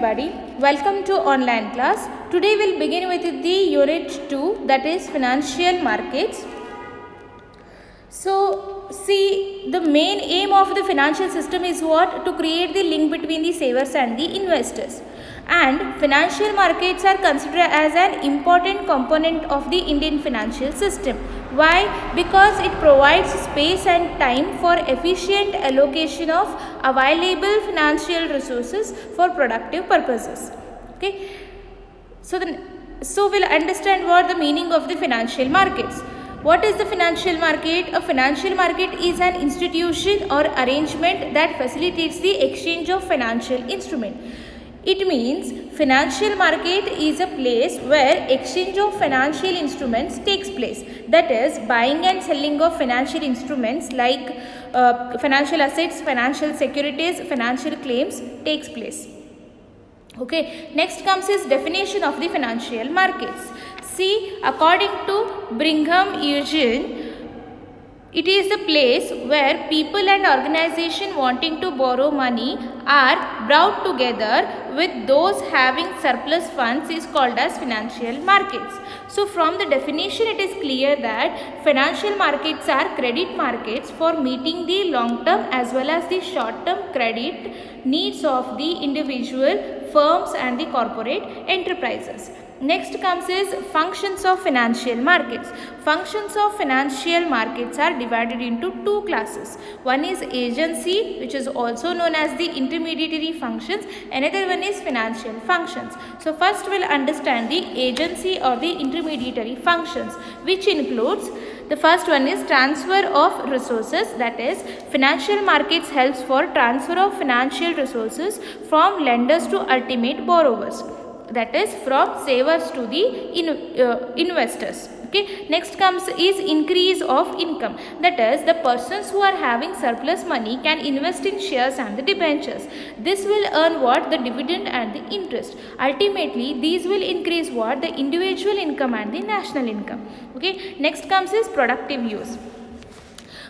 everybody, welcome to online class. Today we'll begin with the unit 2, that is financial markets. So see, the main aim of the financial system is what? To create the link between the savers and the investors. And financial markets are considered as an important component of the Indian financial system. Why? Because it provides space and time for efficient allocation of available financial resources for productive purposes. Okay. So we'll understand what the meaning of the financial markets. What is the financial market? A financial market is an institution or arrangement that facilitates the exchange of financial instruments. It means financial market is a place where exchange of financial instruments takes place. That is, buying and selling of financial instruments like financial assets, financial securities, financial claims takes place. Okay, next comes is definition of the financial markets. See, according to Brigham Young, it is the place where people and organizations wanting to borrow money are brought together with those having surplus funds is called as financial markets. So from the definition it is clear that financial markets are credit markets for meeting the long term as well as the short term credit needs of the individual, firms and the corporate enterprises. Next comes is functions of financial markets. Functions of financial markets are divided into two classes. One is agency, which is also known as the intermediary functions. Another one is financial functions. So first we'll understand the agency or the intermediary functions, which includes the first one is transfer of resources. That is, financial markets helps for transfer of financial resources from lenders to ultimate borrowers. That is, from savers to the investors. Okay. Next comes is increase of income. That is, the persons who are having surplus money can invest in shares and the debentures. This will earn what? The dividend and the interest. Ultimately, these will increase what? The individual income and the national income. Okay. Next comes is productive use.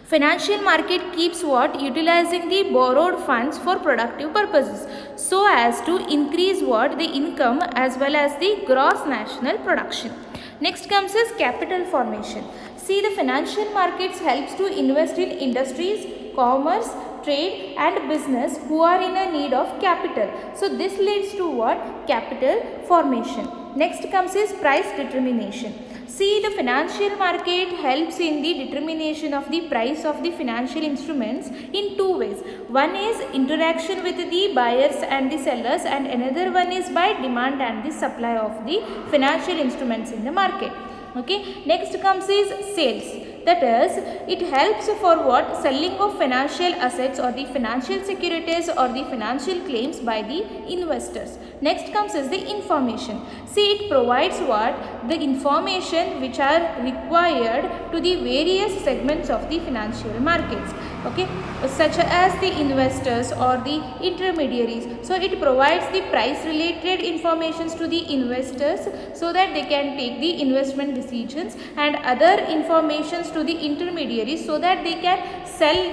Financial market keeps what? Utilizing the borrowed funds for productive purposes so as to increase what? The income as well as the gross national production. Next comes is capital formation. See, the financial markets helps to invest in industries, commerce, trade and business who are in a need of capital. So this leads to what? Capital formation. Next comes is price determination. See, the financial market helps in the determination of the price of the financial instruments in two ways. One is interaction with the buyers and the sellers, and another one is by demand and the supply of the financial instruments in the market. Okay. Next comes is sales. That is, it helps for what? Selling of financial assets or the financial securities or the financial claims by the investors. Next comes is the information. See, it provides what? The information which are required to the various segments of the financial markets. Okay, such as the investors or the intermediaries. So it provides the price related informations to the investors so that they can take the investment decisions, and other informations to the intermediaries so that they can sell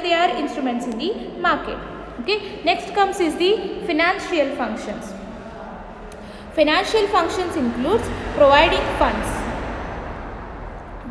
their instruments in the market. Okay, next comes is the financial functions. Financial functions includes providing funds.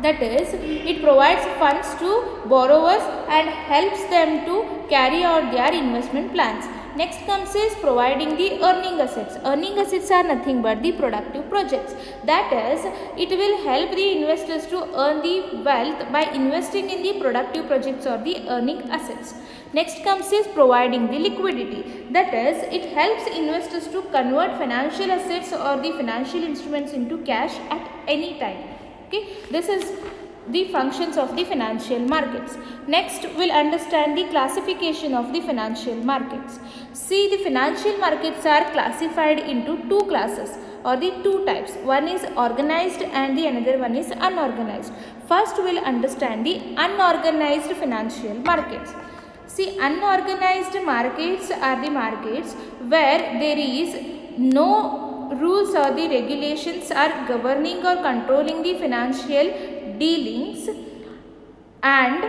That is, it provides funds to borrowers and helps them to carry out their investment plans. Next comes is providing the earning assets. Earning assets are nothing but the productive projects. That is, it will help the investors to earn the wealth by investing in the productive projects or the earning assets. Next comes is providing the liquidity. That is, it helps investors to convert financial assets or the financial instruments into cash at any time. Okay, this is the functions of the financial markets. Next, we'll understand the classification of the financial markets. See, the financial markets are classified into two classes or the two types. One is organized and the another one is unorganized. First, we'll understand the unorganized financial markets. See, unorganized markets are the markets where there is no rules or the regulations are governing or controlling the financial dealings, and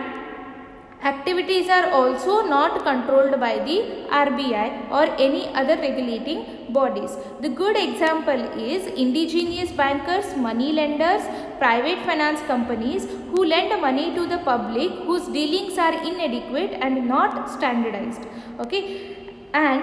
Activities are also not controlled by the RBI or any other regulating bodies. The good example is indigenous bankers, money lenders, private finance companies who lend money to the public whose dealings are inadequate and not standardized. Okay, and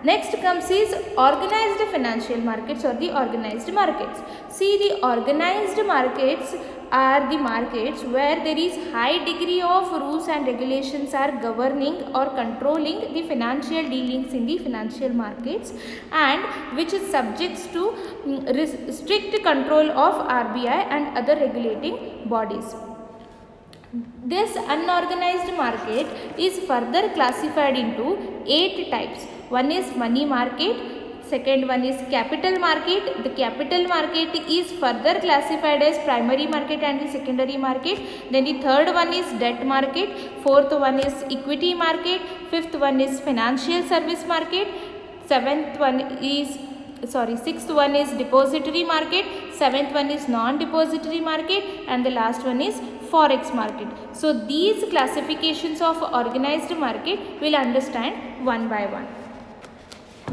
next comes is organized financial markets or the organized markets. See, the organized markets are the markets where there is high degree of rules and regulations are governing or controlling the financial dealings in the financial markets, and which is subject to strict control of RBI and other regulating bodies. This unorganized market is further classified into 8 types. One is money market, second one is capital market. The capital market is further classified as primary market and the secondary market. Then the third one is debt market, fourth one is equity market, fifth one is financial service market, sixth one is depository market, seventh one is non-depository market, and the last one is forex market. So these classifications of organized market we'll understand one by one.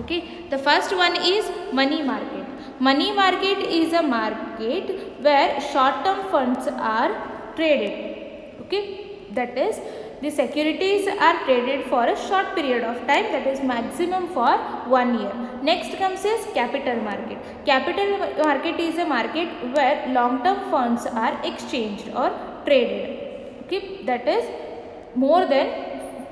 Okay, the first one is money market. Money market is a market where short-term funds are traded. Okay, that is, the securities are traded for a short period of time, that is maximum for 1 year. Next comes is capital market. Capital market is a market where long-term funds are exchanged or traded. Okay, that is more than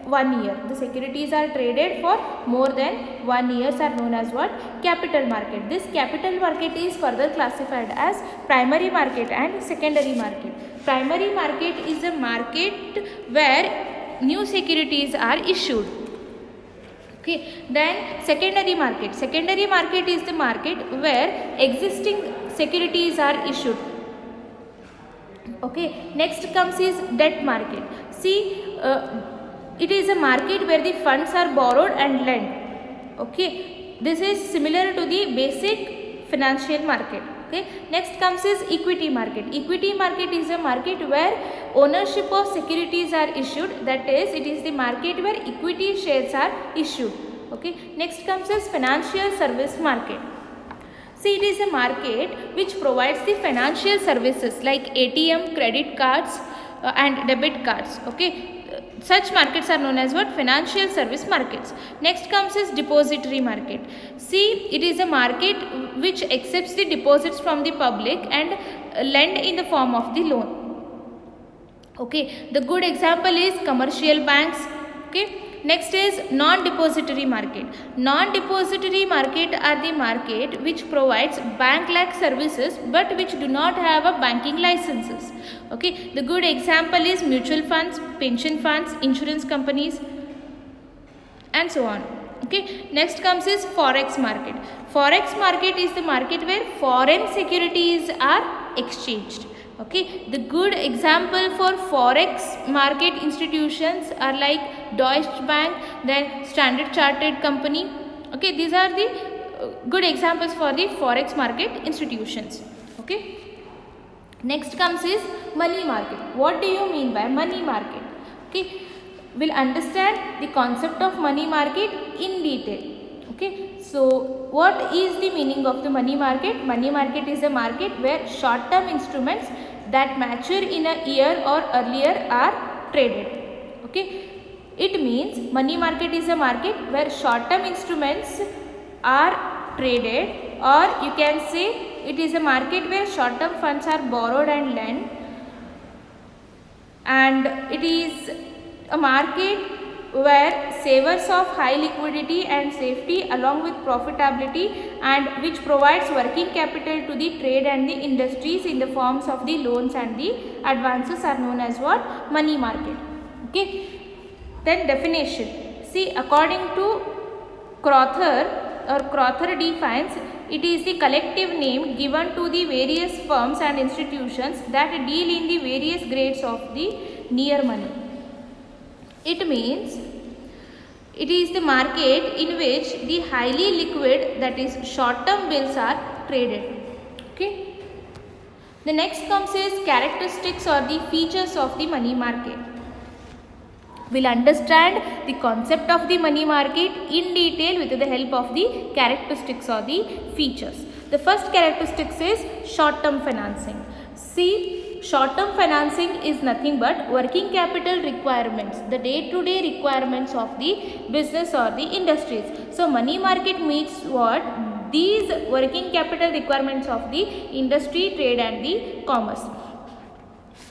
1 year. The securities are traded for more than 1 year are known as what? Capital market. This capital market is further classified as primary market and secondary market. Primary market is a market where new securities are issued. Okay, then secondary market. Secondary market is the market where existing securities are issued. Okay, next comes is debt market. See, it is a market where the funds are borrowed and lent. Okay, this is similar to the basic financial market. Okay, next comes is equity market. Equity market is a market where ownership of securities are issued, that is, it is the market where equity shares are issued. Okay, next comes is financial service market. See, it is a market which provides the financial services like ATM, credit cards and debit cards. Okay, such markets are known as what? Financial service markets. Next comes is depository market. See, it is a market which accepts the deposits from the public and lend in the form of the loan. Okay, the good example is commercial banks. Okay, next is non-depository market. Non-depository market are the market which provides bank-like services but which do not have a banking licenses. Okay, the good example is mutual funds, pension funds, insurance companies, and so on. Okay, next comes is forex market. Forex market is the market where foreign securities are exchanged. Okay, the good example for forex market institutions are like Deutsche Bank, then Standard Chartered Company. Okay, these are the good examples for the forex market institutions. Okay, next comes is money market. What do you mean by money market? Okay, we'll understand the concept of money market in detail. Okay, so what is the meaning of the money market? Money market is a market where short-term instruments that mature in a year or earlier are traded. Okay, it means money market is a market where short-term instruments are traded, or you can say it is a market where short-term funds are borrowed and lent, and it is a market where savers of high liquidity and safety along with profitability, and which provides working capital to the trade and the industries in the forms of the loans and the advances are known as what? Money market. Okay, then definition. See, according to Crowther defines, it is the collective name given to the various firms and institutions that deal in the various grades of the near money. It means it is the market in which the highly liquid, that is short-term bills are traded. Okay. The next comes is characteristics or the features of the money market. We'll understand the concept of the money market in detail with the help of the characteristics or the features. The first characteristics is short-term financing. See, short-term financing is nothing but working capital requirements, the day-to-day requirements of the business or the industries. So, money market meets what? These working capital requirements of the industry, trade and the commerce.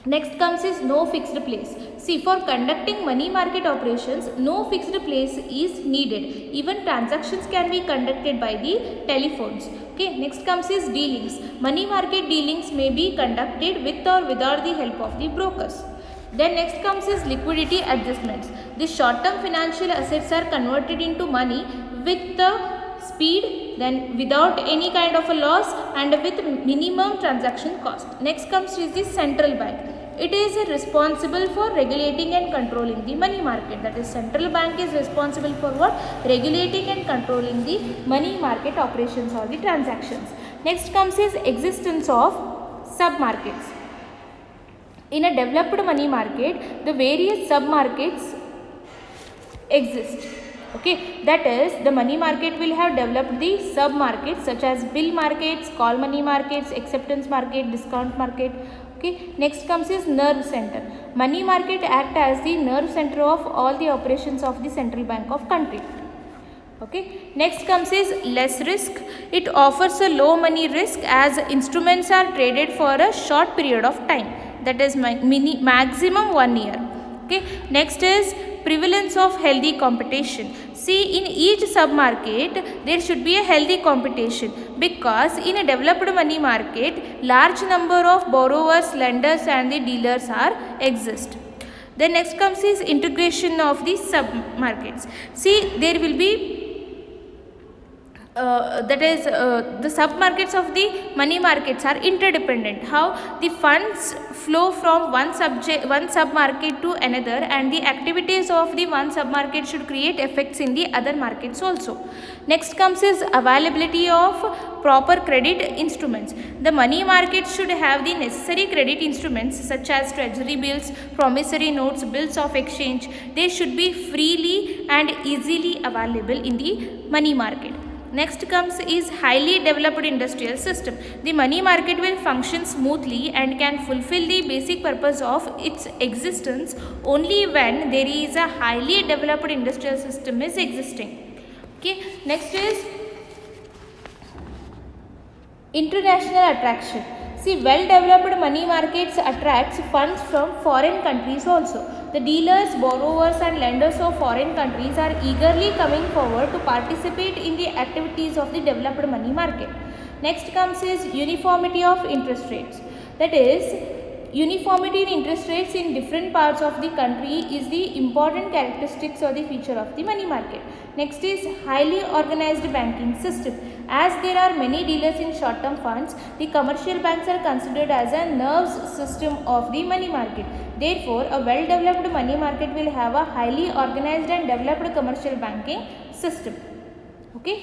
Next comes is no fixed place. See, for conducting money market operations, no fixed place is needed. Even transactions can be conducted by the telephones. Okay, next comes is dealings. Money market dealings may be conducted with or without the help of the brokers. Then next comes is liquidity adjustments. The short-term financial assets are converted into money with the speed, then without any kind of a loss and with minimum transaction cost. Next comes is the central bank. It is responsible for regulating and controlling the money market. That is, central bank is responsible for what? Regulating and controlling the money market operations or the transactions. Next comes is existence of sub-markets. In a developed money market, the various sub-markets exist. Okay, that is, the money market will have developed the sub-markets such as bill markets, call money markets, acceptance market, discount market. Okay, next comes is nerve center. Money market act as the nerve center of all the operations of the central bank of country. Okay, next comes is less risk. It offers a low money risk as instruments are traded for a short period of time, that is maximum 1 year. Okay, next is prevalence of healthy competition. See, in each sub-market, there should be a healthy competition because in a developed money market, large number of borrowers, lenders and the dealers are exist. Then next comes is integration of the sub-markets. See, there will be the sub-markets of the money markets are interdependent. How? The funds flow from one sub-market to another, and the activities of the one sub-market should create effects in the other markets also. Next comes is availability of proper credit instruments. The money market should have the necessary credit instruments such as treasury bills, promissory notes, bills of exchange. They should be freely and easily available in the money market. Next comes is highly developed industrial system. The money market will function smoothly and can fulfill the basic purpose of its existence only when there is a highly developed industrial system is existing. Okay, next is international attraction. See, well-developed money markets attracts funds from foreign countries also. The dealers, borrowers and lenders of foreign countries are eagerly coming forward to participate in the activities of the developed money market. Next comes is uniformity of interest rates. That is, uniformity in interest rates in different parts of the country is the important characteristics or the feature of the money market. Next is highly organized banking system. As there are many dealers in short-term funds, the commercial banks are considered as a nerve system of the money market. Therefore, a well-developed money market will have a highly organized and developed commercial banking system. Okay.